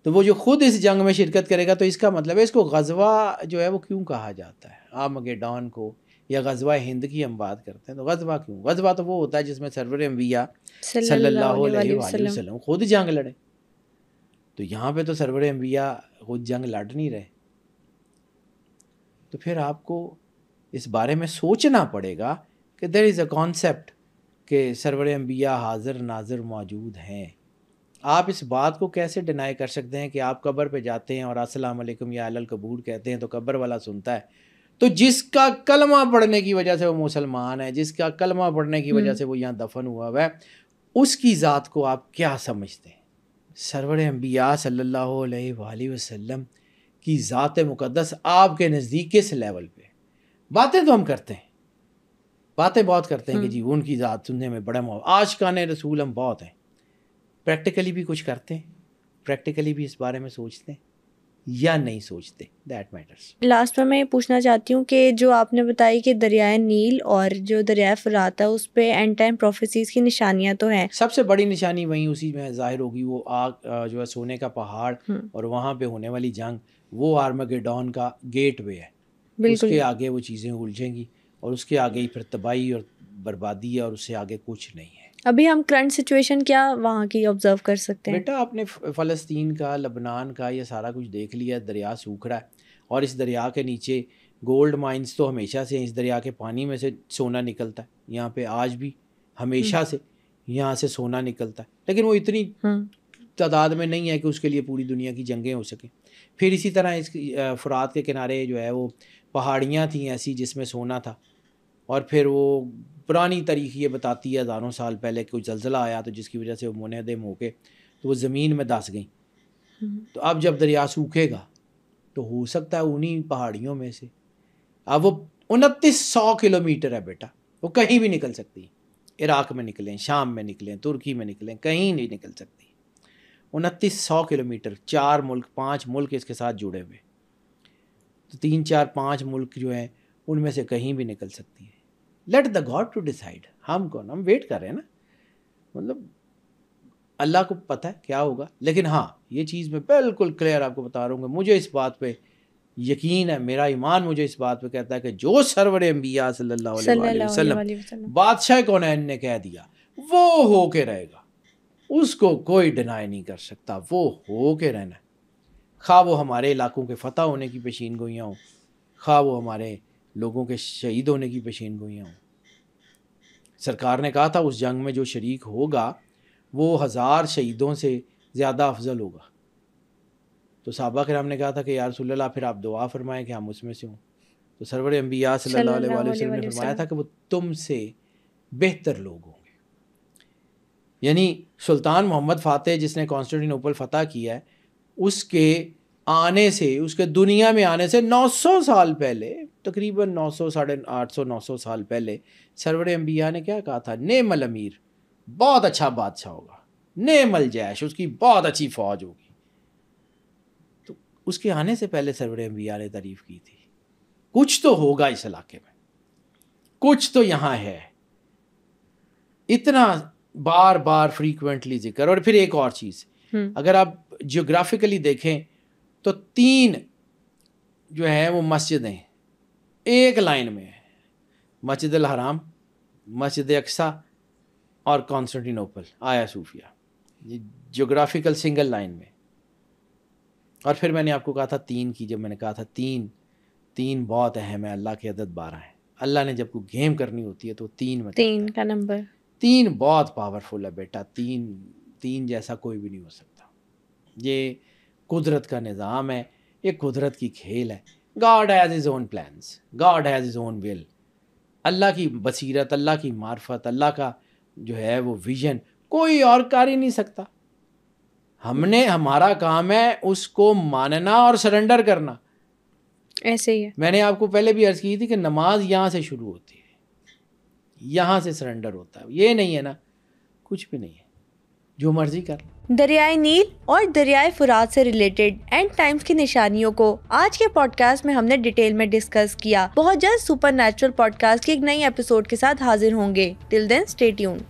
تو وہ جو خود اس جنگ میں شرکت کرے گا, تو اس کا مطلب ہے اس کو غزوہ جو ہے وہ کیوں کہا جاتا ہے آرمگیڈون کو, یا غزوہ ہند کی ہم بات کرتے ہیں, تو غزوہ کیوں؟ غزوہ تو وہ ہوتا ہے جس میں سرور انبیاء صلی اللہ علیہ وسلم خود جنگ لڑے. تو یہاں پہ تو سرور انبیاء خود جنگ لڑ نہیں رہے, تو پھر آپ کو اس بارے میں سوچنا پڑے گا کہ دیر از اے کانسیپٹ کہ سرور انبیاء حاضر ناظر موجود ہیں. آپ اس بات کو کیسے ڈینائی کر سکتے ہیں کہ آپ قبر پہ جاتے ہیں اور السلام علیکم یا اہل القبور کہتے ہیں تو قبر والا سنتا ہے, تو جس کا کلمہ پڑھنے کی وجہ سے وہ مسلمان ہے, جس کا کلمہ پڑھنے کی وجہ سے وہ یہاں دفن ہوا ہے, اس کی ذات کو آپ کیا سمجھتے ہیں؟ سرور انبیاء صلی اللہ علیہ وآلہ وسلم کی ذات مقدس آپ کے نزدیک کس لیول پہ؟ باتیں تو ہم کرتے ہیں, باتیں بہت کرتے ہیں کہ جی ان کی ذات سننے میں بڑا عاشقان رسول ہم بہت ہیں, پریکٹیکلی بھی کچھ کرتے ہیں, پریکٹیکلی بھی اس بارے میں سوچتے ہیں یا نہیں سوچتے, دیٹ میٹرز. لاسٹ میں یہ پوچھنا چاہتی ہوں کہ جو آپ نے بتائی کہ دریائے نیل اور جو دریائے فرات ہے اس پہ اینڈ ٹائم پروفیسیز کی نشانیاں تو ہیں, سب سے بڑی نشانی وہیں اسی میں ظاہر ہوگی, وہ آگ جو ہے سونے کا پہاڑ اور وہاں پہ ہونے والی جنگ, وہ آرمگیڈون کا گیٹ وے ہے. اس کے آگے وہ چیزیں الجھیں گی اور اس کے آگے ہی پھر تباہی اور بربادی ہے, اور اس سے آگے کچھ نہیں ہے. ابھی ہم کرنٹ سچویشن کیا وہاں کی آبزرو کر سکتے ہیں؟ بیٹا آپ نے فلسطین کا, لبنان کا, یہ سارا کچھ دیکھ لیا. دریا سوکھ رہا ہے اور اس دریا کے نیچے گولڈ مائنز تو ہمیشہ سے ہیں, اس دریا کے پانی میں سے سونا نکلتا ہے. یہاں پہ آج بھی ہمیشہ سے یہاں سے سونا نکلتا ہے, لیکن وہ اتنی تعداد میں نہیں ہے کہ اس کے لیے پوری دنیا کی جنگیں ہو سکیں. پھر اسی طرح اس فرات کے کنارے جو ہے وہ پہاڑیاں تھیں ایسی جس میں سونا تھا, اور پھر وہ پرانی تاریخ یہ بتاتی ہے ہزاروں سال پہلے کوئی زلزلہ آیا تو جس کی وجہ سے وہ منہدم ہو کے تو وہ زمین میں دس گئیں. تو اب جب دریا سوکھے گا تو ہو سکتا ہے انہی پہاڑیوں میں سے, اب وہ 2900 کلومیٹر ہے بیٹا, وہ کہیں بھی نکل سکتی ہے. عراق میں نکلیں, شام میں نکلیں, ترکی میں نکلیں, کہیں نہیں نکل سکتی. 2900 کلومیٹر, 4 ملک 5 ملک اس کے ساتھ جڑے ہوئے, تو 3 4 5 ملک جو ہیں ان میں سے کہیں بھی نکل سکتی ہے. Let the God to decide. ہم کون, ہم ویٹ کر رہے ہیں نا, مطلب اللہ کو پتہ ہے کیا ہوگا. لیکن ہاں یہ چیز میں بالکل کلیئر آپ کو بتا رہا ہوں کہ مجھے اس بات پہ یقین ہے, میرا ایمان مجھے اس بات پہ کہتا ہے کہ جو سرور انبیاء صلی اللہ علیہ وسلم بادشاہ کونین نے کہہ دیا وہ ہو کے رہے گا, اس کو کوئی ڈینائی نہیں کر سکتا, وہ ہو کے رہنا ہے. خواہ وہ ہمارے علاقوں کے فتح ہونے کی پیشین گوئیاں ہوں, خواہ وہ ہمارے لوگوں کے شہید ہونے کی پیشین گوئیاں ہوں. سرکار نے کہا تھا اس جنگ میں جو شریک ہوگا وہ 1000 شہیدوں سے زیادہ افضل ہوگا. تو صحابہ کرام نے کہا تھا کہ یا رسول اللہ پھر آپ دعا فرمائیں کہ ہم اس میں سے ہوں. تو سرور انبیاء صلی اللہ علیہ وآلہ وسلم نے فرمایا تھا کہ وہ تم سے بہتر لوگ ہوں گے. یعنی سلطان محمد فاتح جس نے کانسٹینٹینوپل فتح کیا ہے، اس کے آنے سے، اس کے دنیا میں آنے سے 900 سال پہلے، تقریباً 900 850 900 سال پہلے سرور انبیاء نے کیا کہا تھا؟ نعم الامیر، بہت اچھا بادشاہ ہوگا، نعم الجیش، اس کی بہت اچھی فوج ہوگی. تو اس کے آنے سے پہلے سرور انبیاء نے تعریف کی تھی. کچھ تو ہوگا اس علاقے میں، کچھ تو یہاں ہے. اتنا بار بار فریکوینٹلی ذکر. اور پھر ایک اور چیز، اگر آپ جیوگرافیکلی دیکھیں تو 3 جو ہیں وہ مسجدیں ایک لائن میں ہیں، مسجد الحرام، مسجد اقصیٰ اور کانسٹینٹینوپل آیا صوفیہ، جیوگرافیکل سنگل لائن میں. اور پھر میں نے آپ کو کہا تھا 3 کی، جب میں نے کہا تھا 3 بہت اہم ہے، اللہ کے عدد 12 ہے. اللہ نے جب کوئی گیم کرنی ہوتی ہے تو 3 میں 3 کا نمبر، 3 بہت پاورفل ہے بیٹا. 3 جیسا کوئی بھی نہیں ہو سکتا. یہ قدرت کا نظام ہے، یہ قدرت کی کھیل ہے. God has his own plans, God has his own will. اللہ کی بصیرت، اللہ کی معرفت، اللہ کا جو ہے وہ ویژن کوئی اور کر ہی نہیں سکتا. ہمارا کام ہے اس کو ماننا اور سرنڈر کرنا. ایسے ہی ہے. میں نے آپ کو پہلے بھی عرض کی تھی کہ نماز یہاں سے شروع ہوتی ہے، یہاں سے سرنڈر ہوتا ہے. یہ نہیں ہے نا، کچھ بھی نہیں ہے، جو مرضی کر. دریائے نیل اور دریائے فرات سے ریلیٹڈ اینڈ ٹائمز کی نشانیوں کو آج کے پوڈ کاسٹ میں ہم نے ڈیٹیل میں ڈسکس کیا. بہت جلد سپر نیچرل پوڈ کاسٹ کی ایک نئی ایپیسوڈ کے ساتھ حاضر ہوں گے. ٹل دین اسٹے ٹیونڈ.